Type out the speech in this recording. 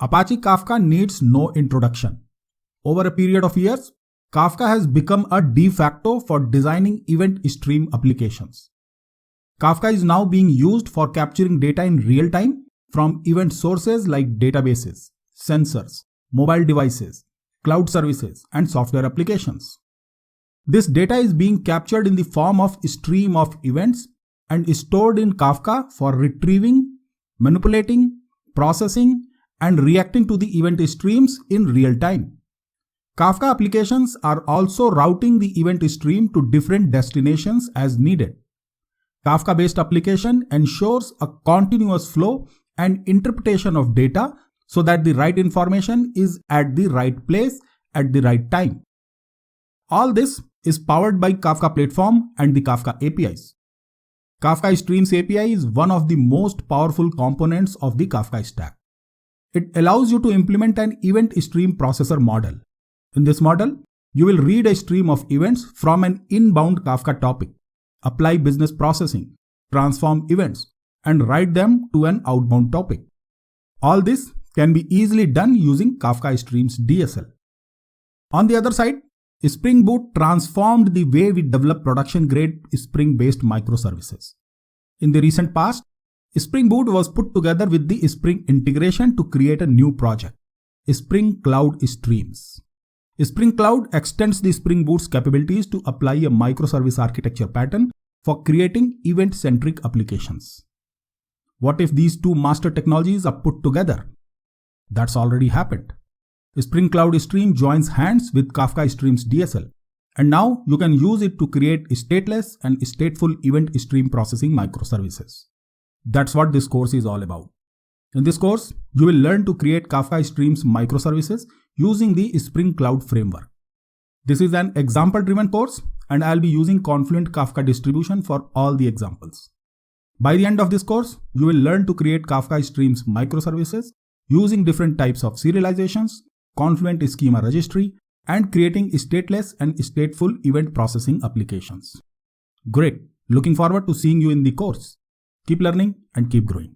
Apache Kafka needs no introduction. Over a period of years, Kafka has become a de facto for designing event stream applications. Kafka is now being used for capturing data in real time from event sources like databases, sensors, mobile devices, cloud services, and software applications. This data is being captured in the form of a stream of events and is stored in Kafka for retrieving, manipulating, processing, and reacting to the event streams in real time. Kafka applications are also routing the event stream to different destinations as needed. Kafka-based application ensures a continuous flow and interpretation of data so that the right information is at the right place at the right time. All this is powered by Kafka platform and the Kafka APIs. Kafka Streams API is one of the most powerful components of the Kafka stack. It allows you to implement an event stream processor model. In this model, you will read a stream of events from an inbound Kafka topic, apply business processing, transform events, and write them to an outbound topic. All this can be easily done using Kafka Streams DSL. On the other side, Spring Boot transformed the way we develop production-grade Spring-based microservices. In the recent past, Spring Boot was put together with the Spring integration to create a new project, Spring Cloud Streams. Spring Cloud extends the Spring Boot's capabilities to apply a microservice architecture pattern for creating event-centric applications. What if these two master technologies are put together? That's already happened. Spring Cloud Stream joins hands with Kafka Streams DSL, and now you can use it to create stateless and stateful event stream processing microservices. That's what this course is all about. In this course, you will learn to create Kafka Streams microservices using the Spring Cloud framework. This is an example-driven course, and I'll be using Confluent Kafka distribution for all the examples. By the end of this course, you will learn to create Kafka Streams microservices using different types of serializations, Confluent schema registry, and creating stateless and stateful event processing applications. Great! Looking forward to seeing you in the course. Keep learning and keep growing.